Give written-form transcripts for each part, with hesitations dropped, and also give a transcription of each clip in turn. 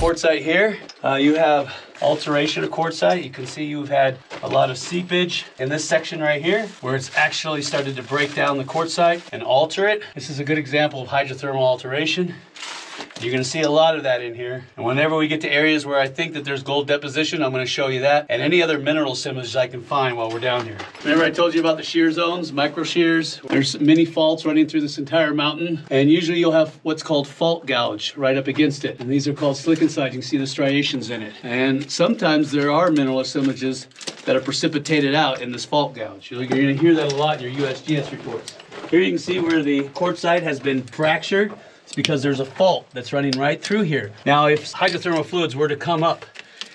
quartzite here. You have alteration of quartzite. You can see you've had a lot of seepage in this section right here where it's actually started to break down the quartzite and alter it. This is a good example of hydrothermal alteration. You're going to see a lot of that in here. And whenever we get to areas where I think that there's gold deposition, I'm going to show you that and any other mineral assemblage I can find while we're down here. Remember I told you about the shear zones, micro shears? There's many faults running through this entire mountain. And usually you'll have what's called fault gouge right up against it. And these are called slickensides. You can see the striations in it. And sometimes there are mineral assemblages that are precipitated out in this fault gouge. You're going to hear that a lot in your USGS reports. Here you can see where the quartzite has been fractured. It's because there's a fault that's running right through here. Now, if hydrothermal fluids were to come up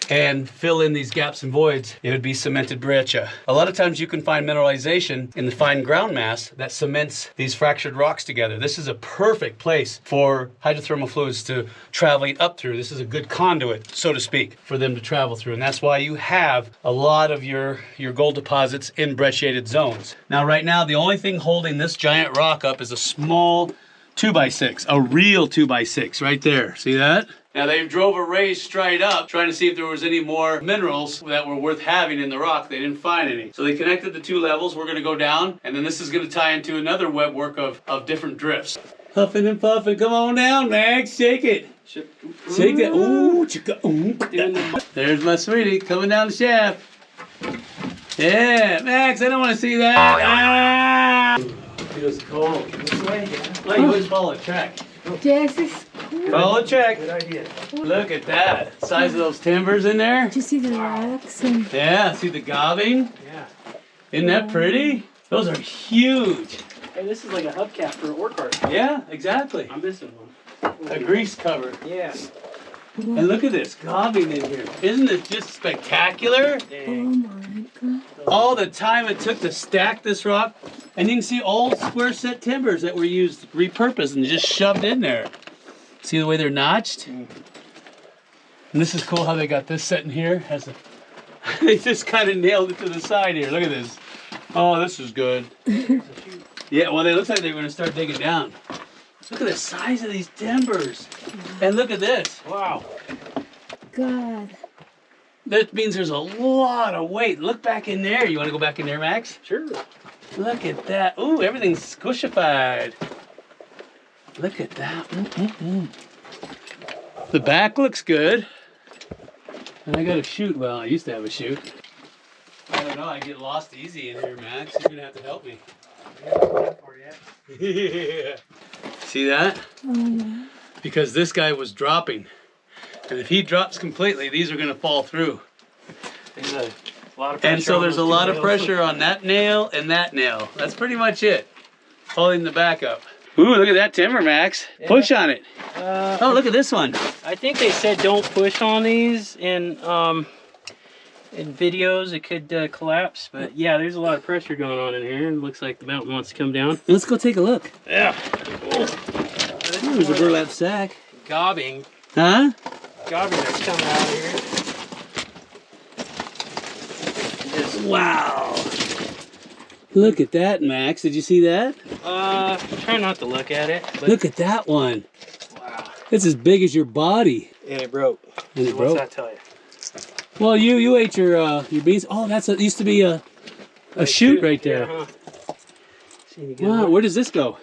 and fill in these gaps and voids, it would be cemented breccia. A lot of times you can find mineralization in the fine ground mass that cements these fractured rocks together. This is a perfect place for hydrothermal fluids to traveling up through. This is a good conduit, so to speak, for them to travel through. And that's why you have a lot of your gold deposits in brecciated zones. Now, right now, the only thing holding this giant rock up is a small 2x6, a real 2x6 right there. See that? Now they drove a raise straight up, trying to see if there was any more minerals that were worth having in the rock. They didn't find any. So they connected the two levels. We're gonna go down, and then this is gonna tie into another web work of different drifts. Huffing and puffing, come on down, Max, shake it. Shake that, ooh, chicka, ooh. There's my sweetie coming down the shaft. Yeah, Max, I don't wanna see that. Ah! Feels cold. This way? Oh, you always follow a track. Yes, it's cool. Follow a track. Good idea. Look at that. Size of those timbers in there. Do you see the rocks? And... Yeah, see the gobbing? Yeah. Isn't that pretty? Those are huge. Hey, this is like a hubcap for an ore cart. Yeah, exactly. I'm missing one. A grease cover. Yeah. And look at this gobbing in here. Isn't it just spectacular? Oh my God. All the time it took to stack this rock. And you can see old square set timbers that were used, repurposed, and just shoved in there. See the way they're notched? And this is cool how they got this set in here. They just kind of nailed it to the side here. Look at this. Oh, this is good. Yeah, well, it looks like they're going to start digging down. Look at the size of these timbers. And look at this. Wow. God. That means there's a lot of weight. Look back in there. You want to go back in there, Max? Sure. Look at that. Ooh, everything's squishified. Look at that. The back looks good. And I got a chute. Well, I used to have a chute. I don't know. I get lost easy in here, Max. You're going to have to help me. Yeah. See that? Oh, Because this guy was dropping. And if he drops completely, these are going to fall through. There's a lot of pressure. And so there's a lot of nails. pressure on that nail and that nail. That's pretty much it. Holding the back up. Ooh, look at that timber, Max. Yeah. Push on it. Oh, look at this one. I think they said don't push on these in videos. It could collapse. But yeah, there's a lot of pressure going on in here. It looks like the mountain wants to come down. Let's go take a look. Yeah. Ooh, there's a burlap sack. Gobbing. Huh? Gobbing that's coming out of here. Wow. Look at that, Max. Did you see that? Try not to look at it. But Look at that one. wow. It's as big as your body. And it broke. And it So broke. what's that tell you? Well, you ate your beans. Oh, it used to be a chute right there. Yeah, huh? See any good Wow, one? where does this go?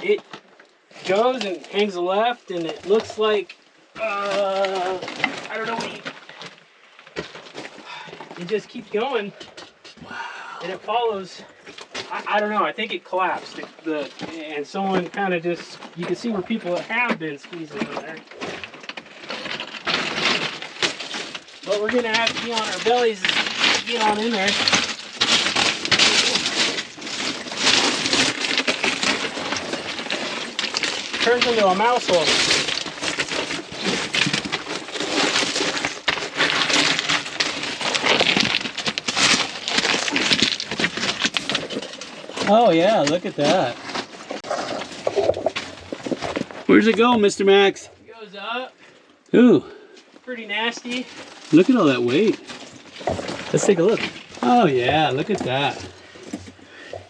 It goes and hangs left, and it looks like I don't know what it just keeps going. Wow. And it follows. I don't know. I think it collapsed. And someone kind of just, you can see where people have been squeezing in there. But we're gonna have to be on our bellies to get on in there. Turns into a mouse hole. Oh yeah, look at that. Where's it go, Mr. Max? It goes up. Ooh, Pretty nasty. look at all that weight. Let's take a look. Oh yeah, look at that.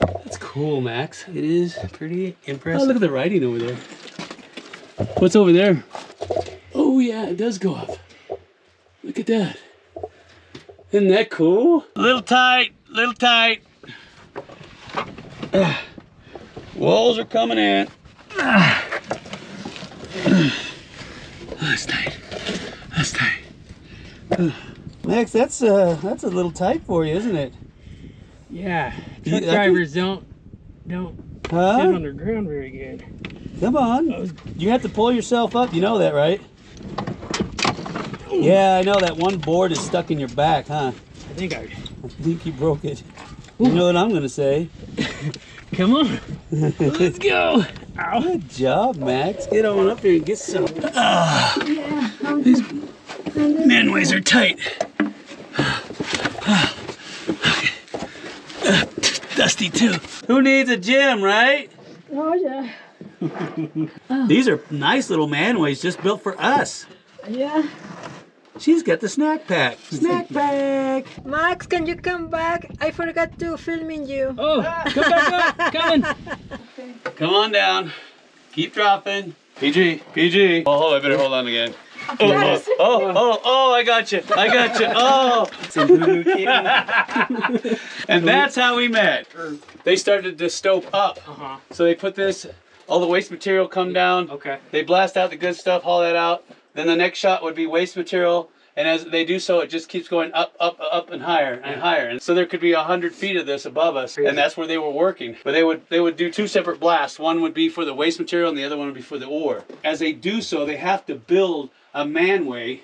That's cool, Max. It is pretty impressive. Oh, look at the writing over there. What's over there? Oh, Oh yeah, it does go up. Look at that. Isn't that cool? Little tight, little tight. Walls are coming in. That's tight. That's tight. Max, that's a little tight for you, isn't it? Yeah, truck drivers don't sit on their ground very good. Come on. You have to pull yourself up. You know that, right? Yeah, I know that one board is stuck in your back, huh? I think you broke it. You know what I'm gonna say? Come on. Let's go. Ow. Good job, Max. Get on up here and get some. Yeah. These manways are tight. Dusty too. Who needs a gym, right? Oh yeah. These are nice little manways just built for us. Yeah. She's got the snack pack. Snack pack. Max, can you come back? I forgot to filming you. Oh, come back up. Coming. Come on down. Keep dropping. PG, PG. Oh, I better hold on again. Oh, I got you. I got you. Oh. And that's how we met. They started to stope up. So they put this, all the waste material come down. Okay. They blast out the good stuff, haul that out. Then the next shot would be waste material. And as they do so, it just keeps going up, up, up, and higher and higher. And so there could be 100 feet of this above us, and that's where they were working. But they would do two separate blasts. One would be for the waste material, and the other one would be for the ore. As they do so, they have to build a manway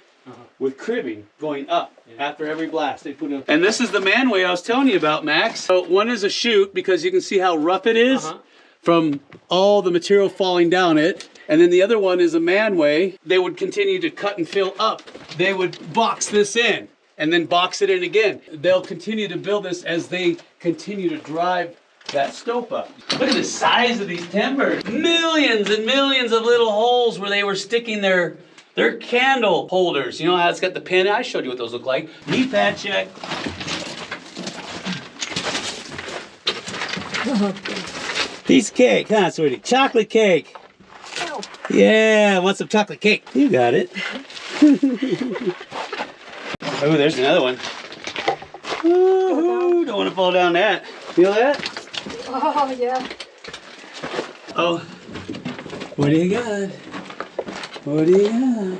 with cribbing going up after every blast. They put and this is the manway I was telling you about, Max. So one is a chute because you can see how rough it is from all the material falling down it. And then the other one is a manway. They would continue to cut and fill up. They would box this in and then box it in again. They'll continue to build this as they continue to drive that stope up. Look at the size of these timbers. Millions and millions of little holes where they were sticking their candle holders. You know how it's got the pin? I showed you what those look like. Knee pad check. Piece of cake, huh, sweetie? Chocolate cake. Yeah, want some chocolate cake? You got it. Oh, there's another one. Ooh, don't want to fall down that. Feel that? Oh, yeah. Oh, what do you got? What do you got?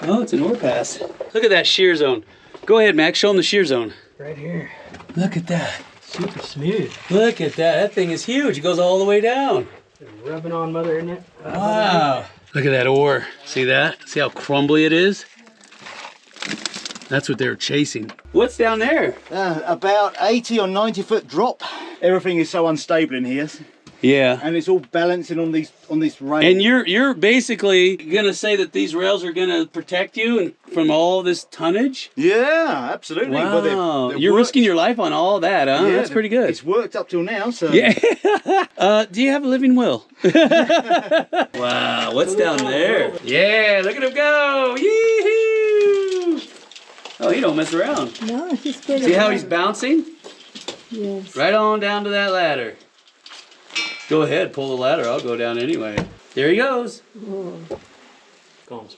Oh, it's an ore pass. Look at that shear zone. Go ahead, Max. Show them the shear zone. Right here. Look at that. Super smooth. Look at that. That thing is huge. It goes all the way down. Rubbing on Mother, isn't it? Wow. Look at that ore. See that? See how crumbly it is? That's what they were chasing. What's down there? About 80 or 90 foot drop. Everything is so unstable in here. Yeah. And it's all balancing on this rail. And you're basically gonna say that these rails are gonna protect you from all this tonnage? Yeah, absolutely. Wow. But they're You're worked. risking your life on all that, huh? Yeah, That's pretty good. It's worked up till now, so. Yeah. Do you have a living will? Wow, what's down there? Yeah, look at him go! Yee-hoo! Oh, he don't mess around. No, he's good. See how he's bouncing? Yes. Right on down to that ladder. Go ahead, pull the ladder. I'll go down anyway. There he goes. Oh.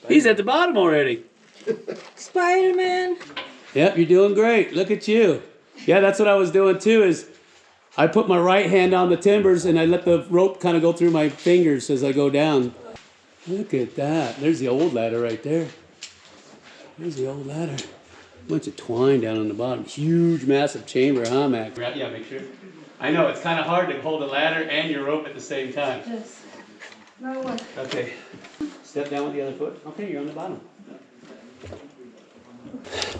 He's at the bottom already. Spider-Man. Yep, you're doing great. Look at you. Yeah, that's what I was doing too, is I put my right hand on the timbers and I let the rope kind of go through my fingers as I go down. Look at that. There's the old ladder right there. There's the old ladder. Bunch of twine down on the bottom. Huge, massive chamber, huh, Mac? Yeah, make sure. I know, it's kind of hard to hold a ladder and your rope at the same time. Yes. Now what? Okay. Step down with the other foot. Okay, you're on the bottom.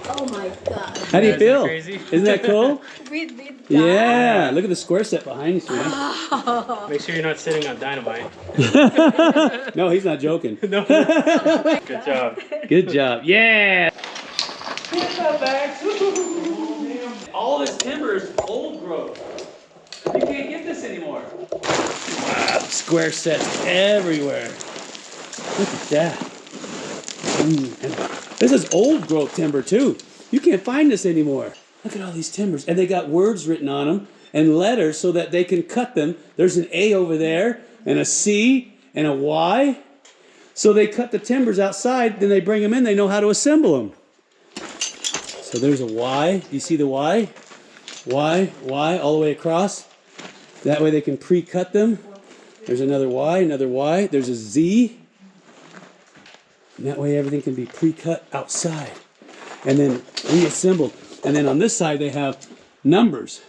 Oh my God. How do you Isn't that feel? crazy? Isn't that cool? With that. Yeah. Look at the square set behind you, sweetie. Make sure you're not sitting on dynamite. No, he's not joking. No. Good job. Good job. Yeah. All this timber is old growth. You can't get this anymore. Wow, square sets everywhere. Look at that. And this is old growth timber too. You can't find this anymore. Look at all these timbers. And they got words written on them and letters so that they can cut them. There's an A over there and a C and a Y. So they cut the timbers outside, then they bring them in, they know how to assemble them. So there's a Y. Do you see the Y? Y, Y, all the way across. That way they can pre-cut them. There's another Y, another Y. There's a Z. And that way everything can be pre-cut outside. And then reassembled. And then on this side they have numbers.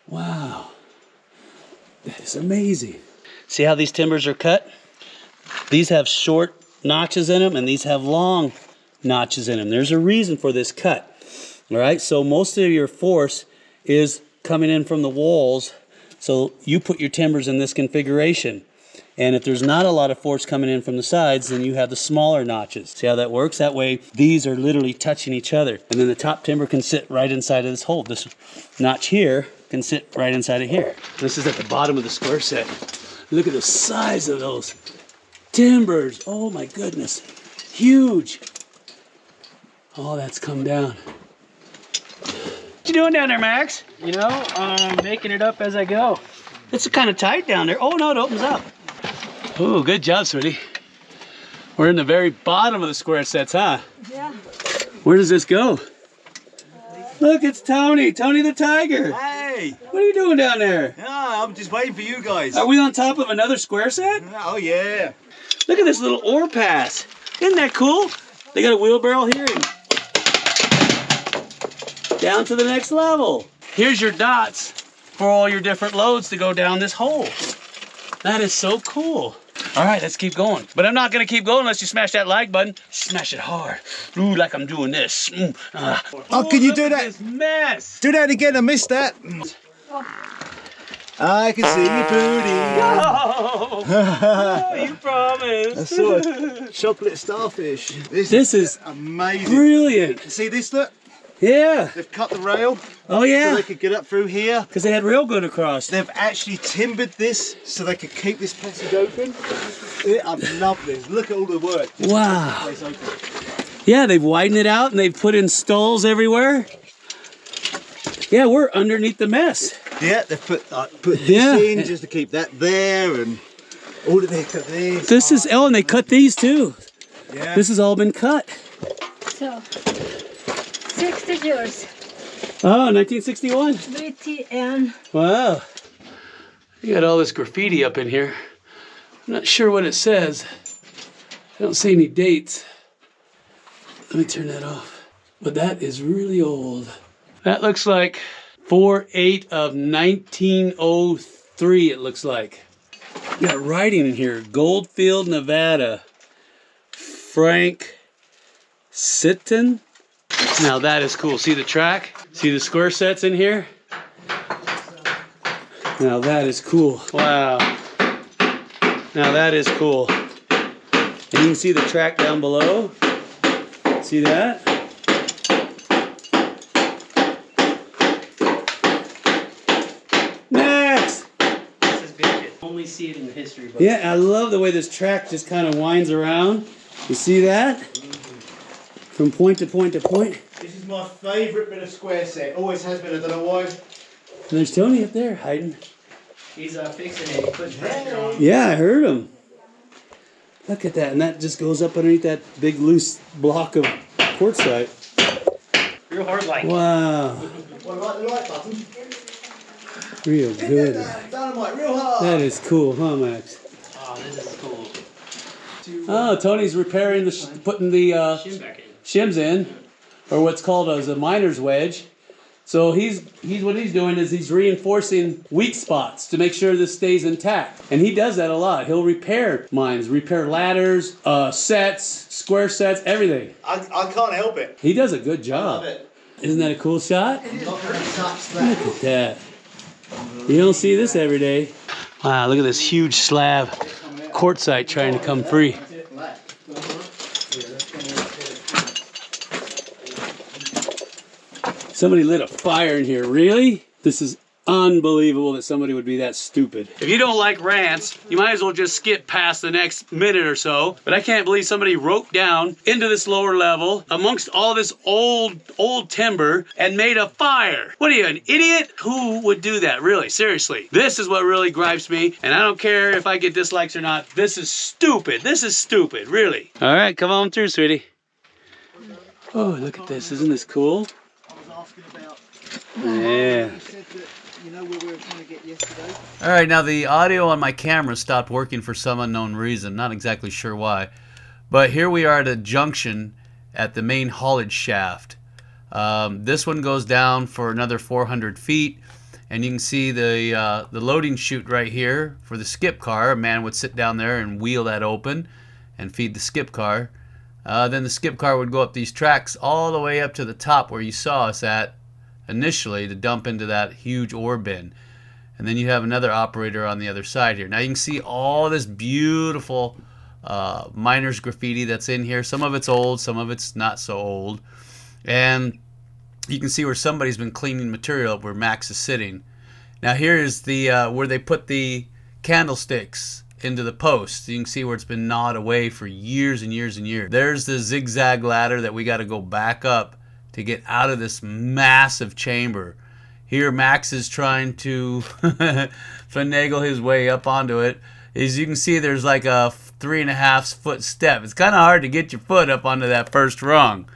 Wow. That is amazing. See how these timbers are cut? These have short notches in them and these have long notches in them. There's a reason for this cut. All right, so most of your force is coming in from the walls. So you put your timbers in this configuration. And if there's not a lot of force coming in from the sides, then you have the smaller notches. See how that works? That way, these are literally touching each other. And then the top timber can sit right inside of this hole. This notch here can sit right inside of here. This is at the bottom of the square set. Look at the size of those timbers. Oh my goodness. Huge. Oh, that's come down. What you doing down there, Max? You know, making it up as I go. It's kind of tight down there. Oh no, it opens up. Oh, good job, sweetie. We're in the very bottom of the square sets, huh? Yeah. Where does this go? Look, it's Tony. Tony the Tiger. Hey! What are you doing down there? Yeah, I'm just waiting for you guys. Are we on top of another square set? Oh yeah. Look at this little ore pass. Isn't that cool? They got a wheelbarrow here and down to the next level. Here's your dots for all your different loads to go down this hole. That is so cool. All right, let's keep going. But I'm not gonna keep going unless you smash that like button. Smash it hard. Ooh, like I'm doing this. Oh, can you do look at that? this mess. Do that again, I missed that. I can see you booty. Oh, you promised. I saw a chocolate starfish. This is amazing. brilliant. See this, look? Yeah. They've cut the rail Oh so yeah. they could get up through here. Because they had rail going across. They've actually timbered this so they could keep this passage open. I love this. Look at all the work. Wow. Place open. Yeah, they've widened it out and they've put in stalls everywhere. Yeah, we're underneath the mess. Yeah, they've put this Yeah. in just to keep that there and all of their cut these. This is, oh, and they cut these too. Yeah. This has all been cut. So, 60 years. Oh, 1961. BTN. Wow. You got all this graffiti up in here. I'm not sure what it says. I don't see any dates. Let me turn that off. But that is really old. That looks like 4/8 of 1903, it looks like. You got writing in here. Goldfield, Nevada. Frank Sitton. Now that is cool. See the track? See the square sets in here? Now that is cool. Wow. Now that is cool. And you can see the track down below. See that? Next! This is big. Only see it in the history book. Yeah, I love the way this track just kind of winds around. You see that? From point to point to point. This is my favourite bit of square set. Always has been, I don't know why. And there's Tony up there hiding. He's fixing it. He puts pressure on. Yeah, I heard him. Look at that, and that just goes up underneath that big loose block of quartzite. Real hard like. Wow, Well, like the like button. real good. Dynamite, real hard. That is cool, huh, Max? Oh, this is cool. Oh, Tony's repairing the, putting the Shin back in. shims in, or what's called as a miner's wedge. So he's what he's doing is he's reinforcing weak spots to make sure this stays intact. And he does that a lot. He'll repair mines, repair ladders, sets, square sets, everything. I can't help it. He does a good I job. love it. Isn't that a cool shot? I'm not going to touch that. Look at that. You don't see this every day. Wow, look at this huge slab. Quartzite trying to come free. Somebody lit a fire in here. Really? This is Unbelievable that somebody would be that stupid. If you don't like rants, you might as well just skip past the next minute or so. But I can't believe somebody roped down into this lower level amongst all this old timber and made a fire. What are you, an idiot? Who would do that? Really, seriously. This is what really gripes me, and I don't care if I get dislikes or not. This is stupid. This is stupid, really. All right, come on through, sweetie. Oh, look at this. Isn't this cool? I was asking about. Yeah. You said that you know where we were trying to get yesterday. All right, now the audio on my camera stopped working for some unknown reason. Not exactly sure why. But here we are at a junction at the main haulage shaft. This one goes down for another 400 feet. And you can see the loading chute right here for the skip car. A man would sit down there and wheel that open and feed the skip car. Then the skip car would go up these tracks all the way up to the top where you saw us at initially to dump into that huge ore bin. And then you have another operator on the other side here. Now you can see all this beautiful miner's graffiti that's in here. Some of it's old, some of it's not so old. And you can see where somebody's been cleaning material up where Max is sitting. Now here is the where they put the candlesticks into the post. You can see where it's been gnawed away for years and years and years. There's the zigzag ladder that we got to go back up to get out of this massive chamber. Here Max is trying to finagle his way up onto it. As you can see, there's like a 3.5 foot step. It's kind of hard to get your foot up onto that first rung.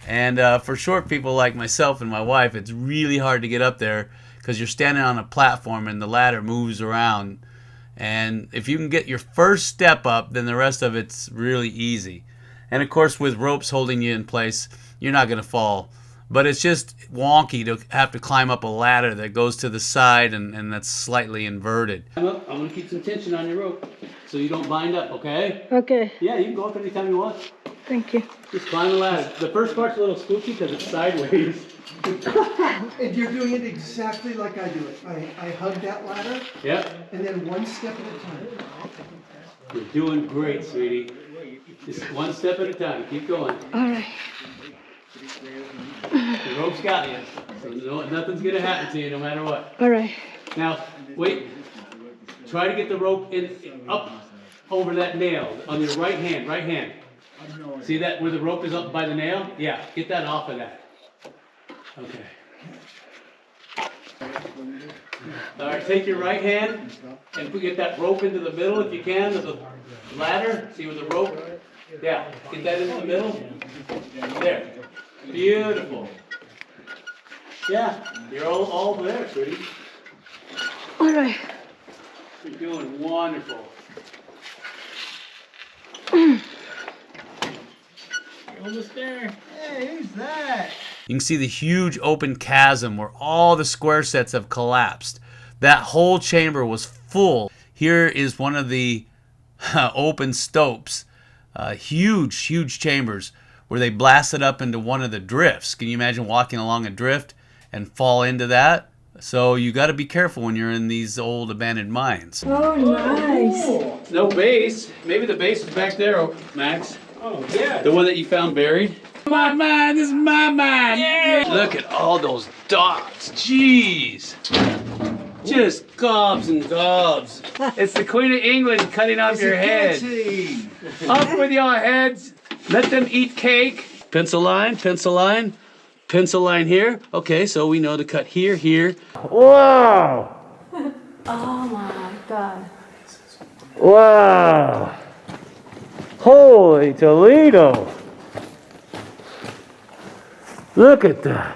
And for short people like myself and my wife, it's really hard to get up there because you're standing on a platform and the ladder moves around. And if you can get your first step up, then the rest of it's really easy. And of course, with ropes holding you in place, you're not going to fall. But it's just wonky to have to climb up a ladder that goes to the side and that's slightly inverted. I'm going to keep some tension on your rope so you don't bind up, okay? Okay, Yeah, you can go up anytime you want. thank you. Just climb the ladder. The first part's a little spooky because it's sideways. And you're doing it exactly like I do it. I hug that ladder. Yep. And then one step at a time. You're doing great, sweetie. Just one step at a time. Keep going. All right. The rope's got you. So nothing's going to happen to you no matter what. All right. Now, wait. Try to get the rope up over that nail on your right hand. Right hand. See that where the rope is up by the nail? Yeah. Get that off of that. Okay. All right, take your right hand and get that rope into the middle if you can of the ladder. See where the rope? Yeah, get that into the middle. There. Beautiful. Yeah, you're all there, sweetie. All right. You're doing wonderful. You're almost there. Hey, who's that? You can see the huge open chasm where all the square sets have collapsed. That whole chamber was full. Here is one of the open stopes. Huge chambers where they blasted up into one of the drifts. Can you imagine walking along a drift and fall into that? So you got to be careful when you're in these old abandoned mines. Oh, nice. No base. Maybe the base is back there, Max. Oh, yeah. The one that you found buried? My mine, this is my mine. Yeah. Look at all those dots. Jeez. Just gobs and gobs. It's the Queen of England cutting off your head. Up with your heads. Let them eat cake. Pencil line, pencil line, pencil line here. Okay, so we know to cut here, here. Wow. Oh my God. Wow. Holy Toledo. Look at that.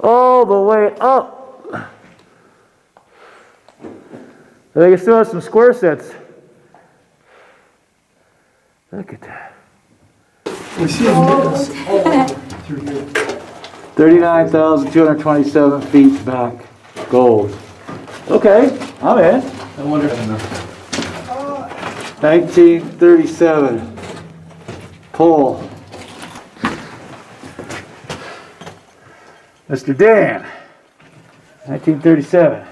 All the way up. They still have some square sets. Look at that. We see through here. 39,227 feet back. Gold. Okay, I'm in. I wonder. 1937. Pull. Mr. Dan. 1937.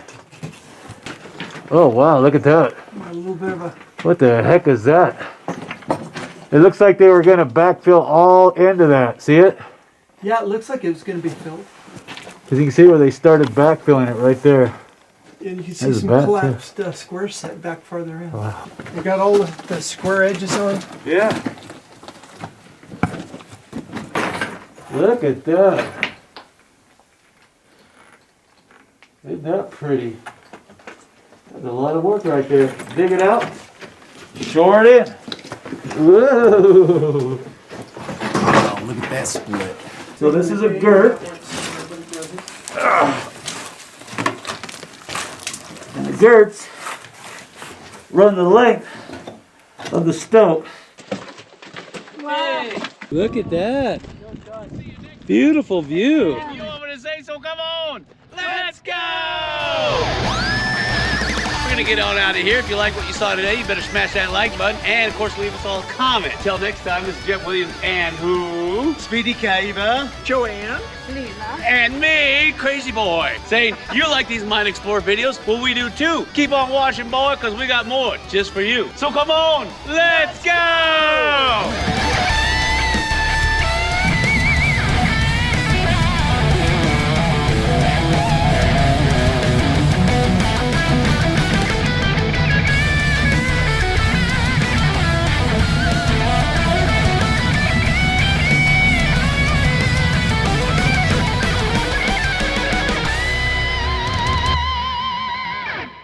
Oh wow, look at that. A little bit of a... What the heck is that? It looks like they were going to backfill all into that. See it? Yeah, it looks like it was going to be filled. Because you can see where they started backfilling it right there. And you can see There's some a bat, collapsed square set back farther in. Wow. They got all the square edges on. Yeah. Look at that. Isn't that pretty? That's a lot of work right there. Dig it out. Shore it in. Whoa. Oh, look at that split. So this is a girt. And the girts run the length of the stope. Wow. Look at that. Beautiful view. You want me to say so? Come on. Let's go. We're going to get on out of here. If you like what you saw today, you better smash that like button. And, of course, leave us all a comment. Until next time, this is Jeff Williams and who? Speedy Caver. Joanne. Lina. And me, Crazy Boy, saying, you like these Mind Explore videos? Well, we do too. Keep on watching, boy, because we got more just for you. So come on, let's go!